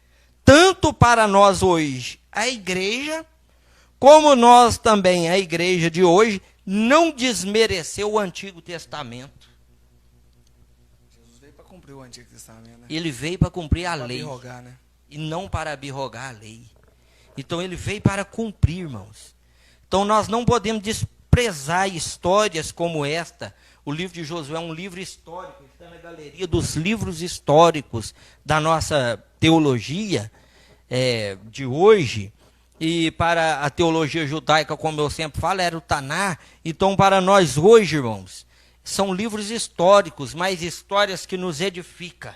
Tanto para nós hoje, a igreja, como nós também, a igreja de hoje, não desmereceu o Antigo Testamento. Jesus veio para cumprir o Antigo Testamento, né? Ele veio para cumprir a lei. Abirrogar, né? E não para abirrogar a lei. Então ele veio para cumprir, irmãos. Então nós não podemos desprezar histórias como esta. O livro de Josué é um livro histórico, está na galeria dos livros históricos da nossa teologia de hoje. E para a teologia judaica, como eu sempre falo, era o Taná. Então para nós hoje, irmãos, são livros históricos, mas histórias que nos edificam,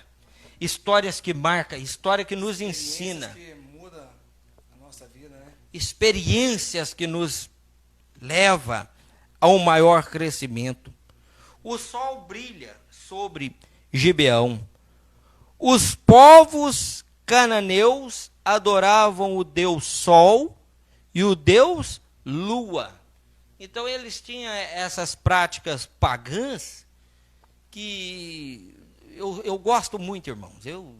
histórias que marcam, história que nos ensina. Que muda a nossa vida, né? Experiências que nos leva a um maior crescimento. O sol brilha sobre Gibeão. Os povos cananeus adoravam o Deus Sol e o Deus Lua. Então eles tinham essas práticas pagãs que eu gosto muito, irmãos. Eu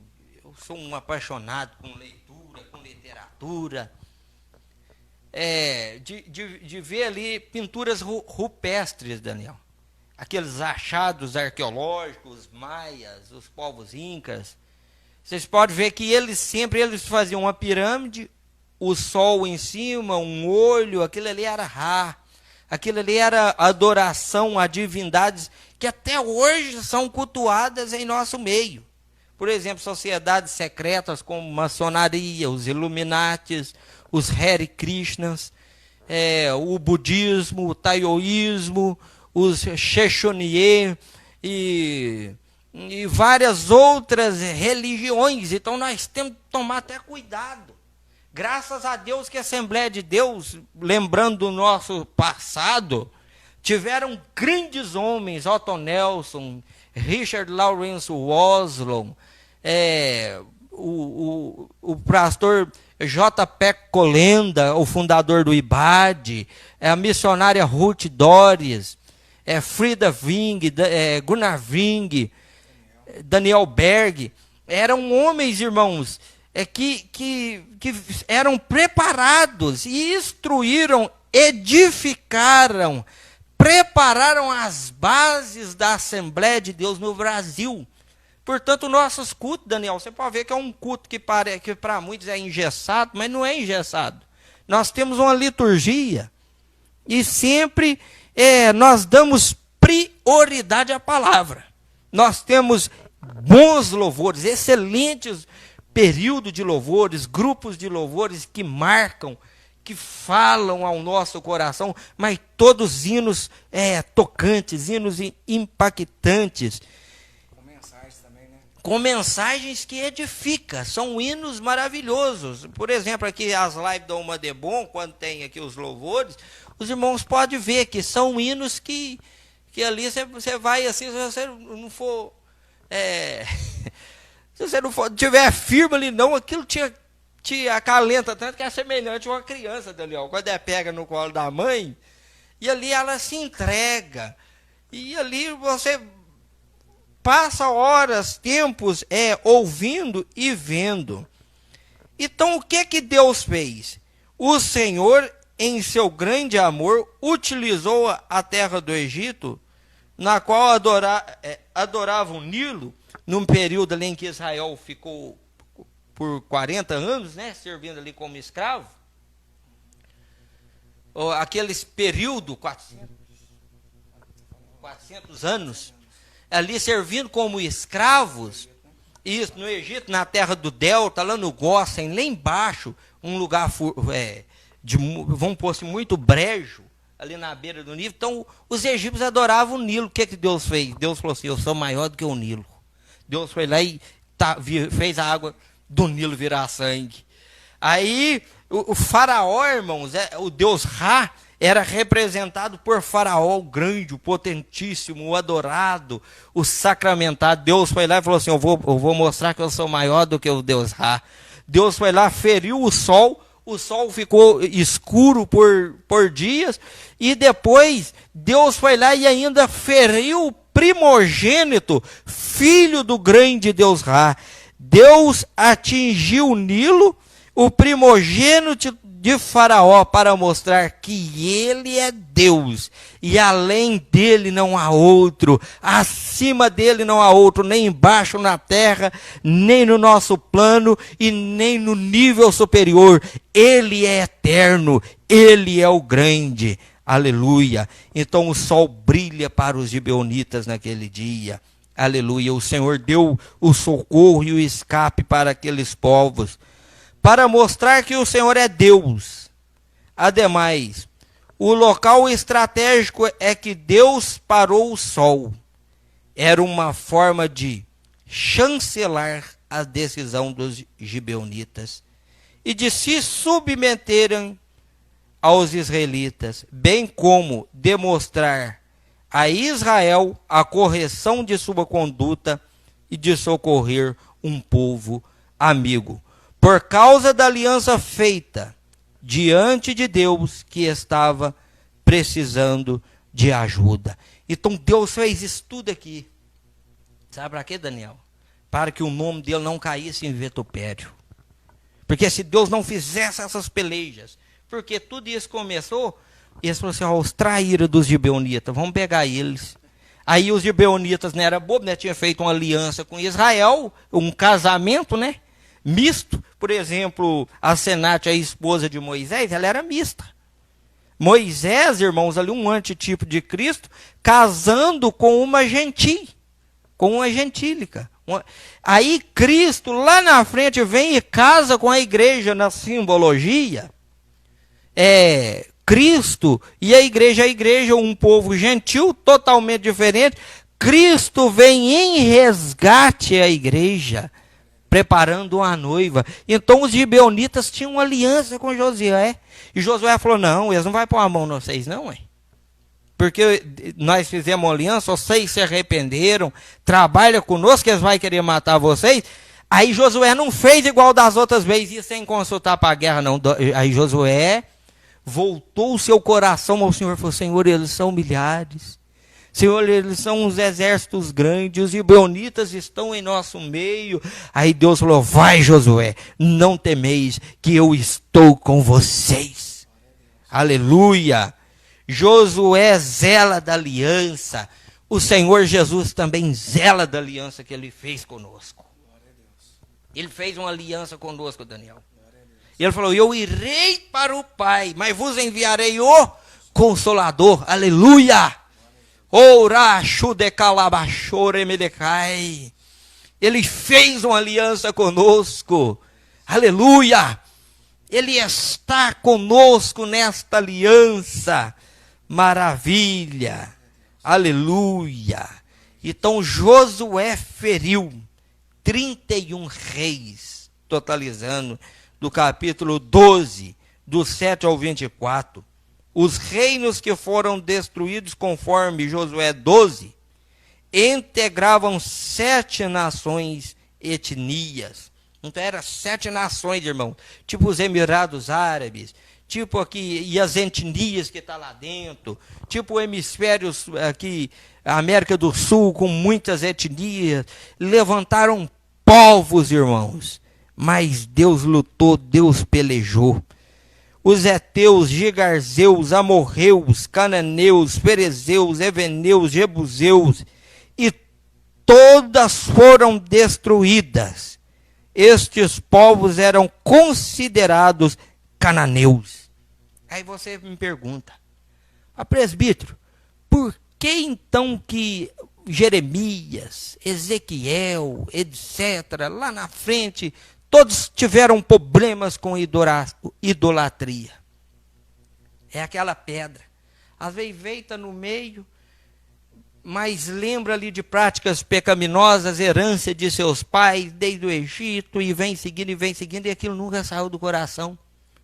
sou um apaixonado com leitura, com literatura. De ver ali pinturas rupestres, Daniel. Aqueles achados arqueológicos, maias, os povos incas. Vocês podem ver que eles faziam uma pirâmide, o sol em cima, um olho, aquilo ali era Ra. Aquilo ali era adoração a divindades que até hoje são cultuadas em nosso meio. Por exemplo, sociedades secretas como maçonaria, os Illuminatis, os Hare Krishnas, o budismo, o taoísmo, os Sheshonye e e várias outras religiões. Então nós temos que tomar até cuidado. Graças a Deus que a Assembleia de Deus, lembrando do nosso passado, tiveram grandes homens, Otto Nelson, Richard Lawrence Woslon, o pastor J.P. Colenda, o fundador do IBAD, a missionária Ruth Dores, Frida Ving, Gunnar Ving, Daniel Berg. Eram homens, irmãos, que eram preparados e instruíram, edificaram, prepararam as bases da Assembleia de Deus no Brasil. Portanto, nossos cultos, Daniel, você pode ver que é um culto que para muitos é engessado, mas não é engessado. Nós temos uma liturgia e sempre nós damos prioridade à palavra. Nós temos bons louvores, excelentes períodos de louvores, grupos de louvores que marcam, que falam ao nosso coração, mas todos hinos tocantes, hinos impactantes. Com mensagens que edificam, são hinos maravilhosos. Por exemplo, aqui as lives da Uma de Bom, quando tem aqui os louvores, os irmãos podem ver que são hinos que ali você vai assim, se você não for, se você não tiver firme ali não, aquilo te acalenta tanto que é semelhante a uma criança, Daniel, quando pega no colo da mãe, e ali ela se entrega, e ali você passa horas, tempos, ouvindo e vendo. Então, o que Deus fez? O Senhor, em seu grande amor, utilizou a terra do Egito, na qual adorava o Nilo, num período ali em que Israel ficou por 40 anos, né, servindo ali como escravo. Aqueles período, 400 anos, ali servindo como escravos, isso no Egito, na terra do Delta, lá no Gósen, lá embaixo, um lugar, vamos pôr assim, muito brejo, ali na beira do Nilo. Então, os egípcios adoravam o Nilo. O que Deus fez? Deus falou assim, eu sou maior do que o Nilo. Deus foi lá e fez a água do Nilo virar sangue. Aí, o faraó, irmãos, o deus Ra, era representado por Faraó, o grande, o potentíssimo, o adorado, o sacramentado. Deus foi lá e falou assim, eu vou mostrar que eu sou maior do que o Deus Ra. Deus foi lá, feriu o sol ficou escuro por dias, e depois Deus foi lá e ainda feriu o primogênito, filho do grande Deus Ra. Deus atingiu o Nilo, o primogênito de Faraó, para mostrar que ele é Deus, e além dele não há outro, acima dele não há outro, nem embaixo na terra, nem no nosso plano, e nem no nível superior. Ele é eterno, ele é o grande. Aleluia. Então o sol brilha para os gibeonitas naquele dia. Aleluia. O Senhor deu o socorro e o escape para aqueles povos, para mostrar que o Senhor é Deus. Ademais, o local estratégico é que Deus parou o sol. Era uma forma de chancelar a decisão dos gibeonitas e de se submeterem aos israelitas, bem como demonstrar a Israel a correção de sua conduta e de socorrer um povo amigo, por causa da aliança feita diante de Deus, que estava precisando de ajuda. Então Deus fez isso tudo aqui. Sabe para quê, Daniel? Para que o nome dele não caísse em vitupério. Porque se Deus não fizesse essas pelejas, porque tudo isso começou, eles falaram assim, os traíras dos gibeonitas, vamos pegar eles. Aí os gibeonitas não eram bobos, né? Tinha feito uma aliança com Israel, um casamento, né? Misto. Por exemplo, a Senate, a esposa de Moisés, ela era mista. Moisés, irmãos, ali um antitipo de Cristo, casando com uma gentil, com uma gentílica. Aí Cristo, lá na frente, vem e casa com a igreja na simbologia. Cristo e a igreja, um povo gentil, totalmente diferente, Cristo vem em resgate à igreja, preparando uma noiva. Então os gibeonitas tinham uma aliança com Josué. E Josué falou, não, eles não vão pôr a mão em vocês não, hein? Porque nós fizemos uma aliança, vocês se arrependeram, trabalha conosco, que eles vão querer matar vocês. Aí Josué não fez igual das outras vezes, sem consultar para a guerra, não. Aí Josué voltou o seu coração ao Senhor e falou, Senhor, eles são milhares. Senhor, eles são uns exércitos grandes, os gibeonitas estão em nosso meio. Aí Deus falou, vai Josué, não temeis, que eu estou com vocês. Aleluia. Josué zela da aliança. O Senhor Jesus também zela da aliança que ele fez conosco. Ele fez uma aliança conosco, Daniel. E ele falou, eu irei para o Pai, mas vos enviarei o Consolador. Aleluia. Ele fez uma aliança conosco. Aleluia. Ele está conosco nesta aliança. Maravilha. Aleluia. Então Josué feriu 31 reis, totalizando do capítulo 12, do 7 ao 24. Os reinos que foram destruídos conforme Josué 12, integravam 7 nações, etnias. Então eram 7 nações, irmão. Tipo os Emirados Árabes, tipo aqui, e as etnias que estão lá dentro, tipo o hemisfério aqui, a América do Sul, com muitas etnias, levantaram povos, irmãos. Mas Deus lutou, Deus pelejou. Os heteus, gigarzeus, amorreus, cananeus, ferezeus, eveneus, jebuseus, e todas foram destruídas. Estes povos eram considerados cananeus. Aí você me pergunta, presbítero, por que então que Jeremias, Ezequiel, etc., lá na frente, todos tiveram problemas com idolatria? É aquela pedra. Às vezes feita no meio, mas lembra ali de práticas pecaminosas, herança de seus pais, desde o Egito, e vem seguindo, e aquilo nunca saiu do coração.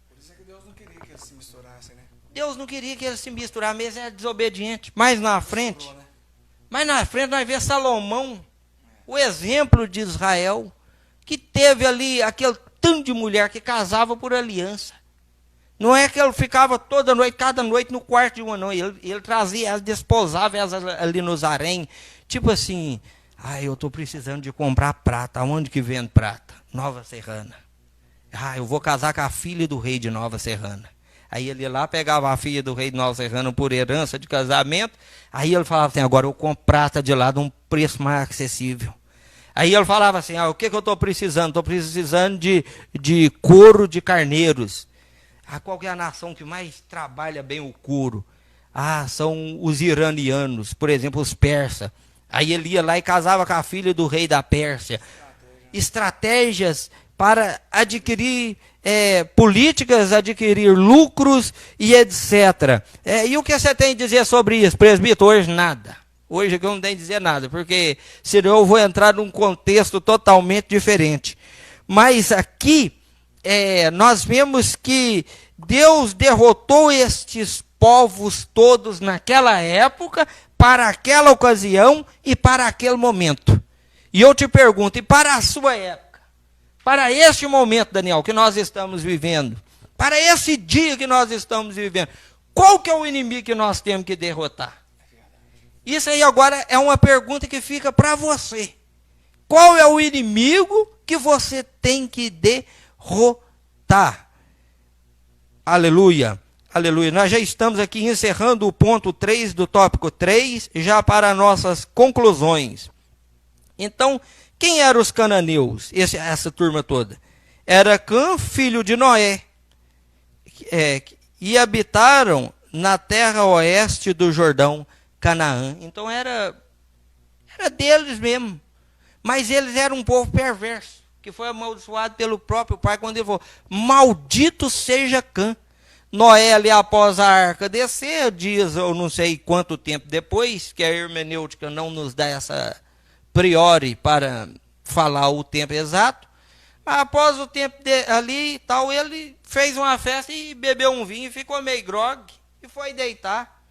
Por isso é que Deus não queria que eles se misturassem, né? Deus não queria que eles se misturassem, mesmo é desobediente. Mas na frente nós vemos Salomão, o exemplo de Israel, que teve ali aquele tanto de mulher que casava por aliança. Não é que ele ficava toda noite, cada noite no quarto de uma noite. Ele trazia, elas desposava elas ali nos harém. Tipo assim, eu estou precisando de comprar prata. Aonde que vende prata? Nova Serrana. Eu vou casar com a filha do rei de Nova Serrana. Aí ele ia lá, pegava a filha do rei de Nova Serrana por herança de casamento. Aí ele falava assim, agora eu compro prata de lá de um preço mais acessível. Aí ele falava assim, o que eu estou precisando? Estou precisando de couro de carneiros. Qual que é a nação que mais trabalha bem o couro? São os iranianos, por exemplo, os persas. Aí ele ia lá e casava com a filha do rei da Pérsia. Estratégias para adquirir políticas, adquirir lucros e etc. E o que você tem a dizer sobre isso, presbítero? Hoje nada. Hoje eu não tenho a dizer nada, porque senão eu vou entrar num contexto totalmente diferente. Mas aqui nós vemos que Deus derrotou estes povos todos naquela época, para aquela ocasião e para aquele momento. E eu te pergunto, e para a sua época? Para este momento, Daniel, que nós estamos vivendo, para esse dia que nós estamos vivendo, qual que é o inimigo que nós temos que derrotar? Isso aí agora é uma pergunta que fica para você. Qual é o inimigo que você tem que derrotar? Aleluia, aleluia. Nós já estamos aqui encerrando o ponto 3 do tópico 3, já para nossas conclusões. Então, quem eram os cananeus, essa turma toda? Era Cã, filho de Noé, e habitaram na terra oeste do Jordão, Canaã. Então era deles mesmo. Mas eles eram um povo perverso, que foi amaldiçoado pelo próprio pai, quando ele falou, maldito seja Cã. Noé, ali após a arca descer, diz, eu não sei quanto tempo depois, que a hermenêutica não nos dá essa priori para falar o tempo exato. Após o tempo ali e tal, ele fez uma festa e bebeu um vinho, ficou meio grogue e foi deitar.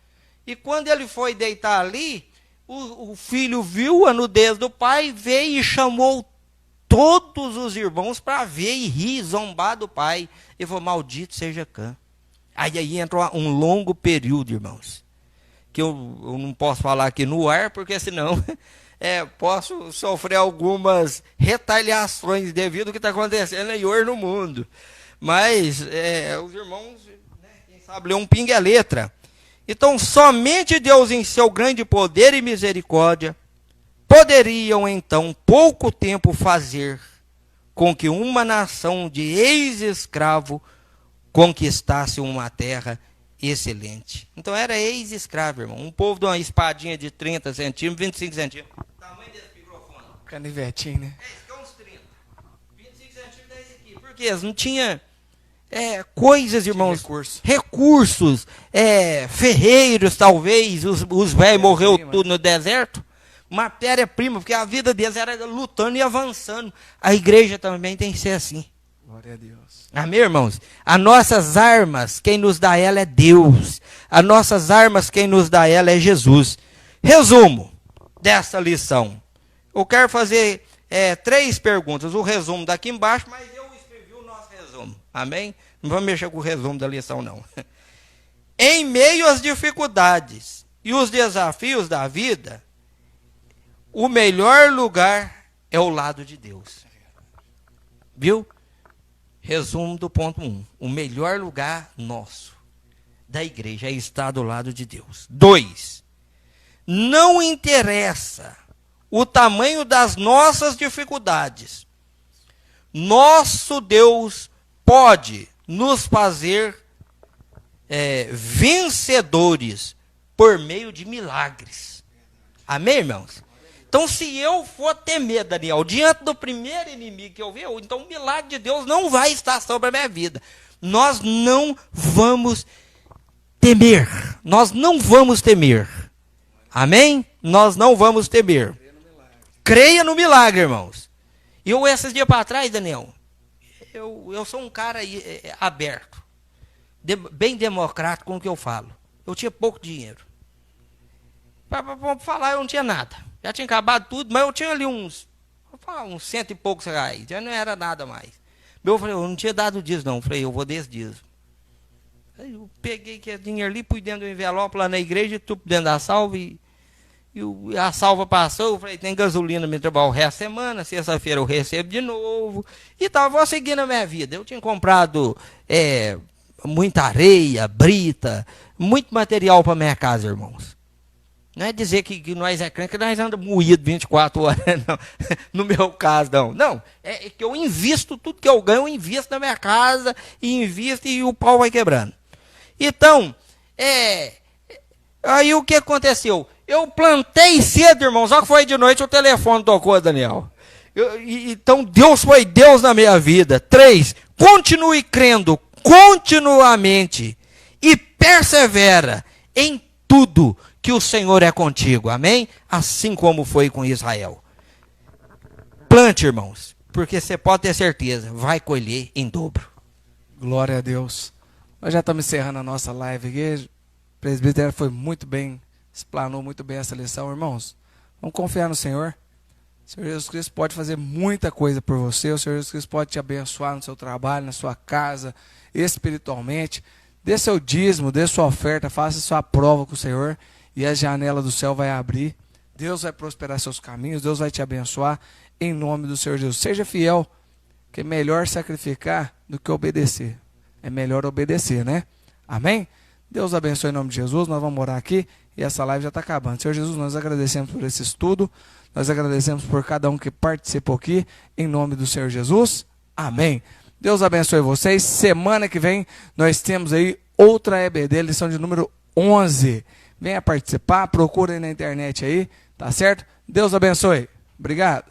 E quando ele foi deitar ali, o filho viu a nudez do pai, veio e chamou todos os irmãos para ver e rir, zombar do pai. E falou, maldito seja Cã. Aí entra um longo período, irmãos, que eu não posso falar aqui no ar, porque senão posso sofrer algumas retaliações devido ao que está acontecendo aí hoje no mundo. Mas os irmãos, né, quem sabe ler um pinga é letra. Então, somente Deus, em seu grande poder e misericórdia, poderiam, então, pouco tempo fazer com que uma nação de ex-escravo conquistasse uma terra excelente. Então, era ex-escravo, irmão. Um povo de uma espadinha de 30 centímetros, 25 centímetros. O tamanho desse microfone. Canivetinho, né? Esse aqui é uns 30. 25 centímetros é esse aqui. Porque eles não tinham coisas, irmãos. Recursos. Ferreiros, talvez. Os velhos morreu tudo no deserto. Matéria-prima, porque a vida deles era lutando e avançando. A igreja também tem que ser assim. Glória a Deus. Amém, irmãos? As nossas armas, quem nos dá ela é Deus. As nossas armas, quem nos dá ela é Jesus. Resumo dessa lição. Eu quero fazer 3 perguntas. O resumo daqui embaixo, mas eu escrevi o nosso resumo. Amém? Não vamos mexer com o resumo da lição, não. Em meio às dificuldades e os desafios da vida, o melhor lugar é o lado de Deus. Viu? Resumo do ponto 1. O melhor lugar nosso, da igreja, é estar do lado de Deus. 2. Não interessa o tamanho das nossas dificuldades. Nosso Deus pode nos fazer vencedores por meio de milagres. Amém, irmãos? Então, se eu for temer, Daniel, diante do primeiro inimigo que eu ver, então o milagre de Deus não vai estar sobre a minha vida. Nós não vamos temer. Nós não vamos temer. Amém? Nós não vamos temer. Creia no milagre, irmãos. Eu, esses dias para trás, Daniel, eu sou um cara aberto, bem democrático com o que eu falo. Eu tinha pouco dinheiro. Para falar, eu não tinha nada. Já tinha acabado tudo, mas eu tinha ali uns 100 e poucos reais. Já não era nada mais. Eu falei, eu não tinha dado dízimo, não. Eu falei, eu vou desse dízimo. Aí eu peguei aquele dinheiro ali, pus dentro do envelope lá na igreja, tudo dentro da salva, e a salva passou. Eu falei, tem gasolina me trabalhar o resto da semana, sexta-feira eu recebo de novo. E tal, vou seguindo a minha vida. Eu tinha comprado muita areia, brita, muito material para minha casa, irmãos. Não é dizer que nós crente, que nós andamos moídos 24 horas, não. No meu caso, não. Não, é que eu invisto tudo que eu ganho, eu invisto na minha casa, e invisto e o pau vai quebrando. Então, aí o que aconteceu? Eu plantei cedo, irmão, só que foi de noite, o telefone tocou, Daniel. Então, Deus foi Deus na minha vida. 3, continue crendo continuamente e persevera em tudo que o Senhor é contigo, amém? Assim como foi com Israel. Plante, irmãos, porque você pode ter certeza, vai colher em dobro. Glória a Deus. Nós já estamos encerrando a nossa live aqui. O presbítero foi muito bem, explanou muito bem essa lição, irmãos. Vamos confiar no Senhor. O Senhor Jesus Cristo pode fazer muita coisa por você. O Senhor Jesus Cristo pode te abençoar no seu trabalho, na sua casa, espiritualmente. Dê seu dízimo, dê sua oferta, faça sua prova com o Senhor. E a janela do céu vai abrir, Deus vai prosperar seus caminhos, Deus vai te abençoar, em nome do Senhor Jesus. Seja fiel, que é melhor sacrificar do que obedecer. É melhor obedecer, né? Amém? Deus abençoe em nome de Jesus, nós vamos orar aqui, e essa live já está acabando. Senhor Jesus, nós agradecemos por esse estudo, nós agradecemos por cada um que participou aqui, em nome do Senhor Jesus. Amém. Deus abençoe vocês. Semana que vem, nós temos aí outra EBD, lição de número 11. Venha participar, procure aí na internet aí, tá certo? Deus abençoe. Obrigado.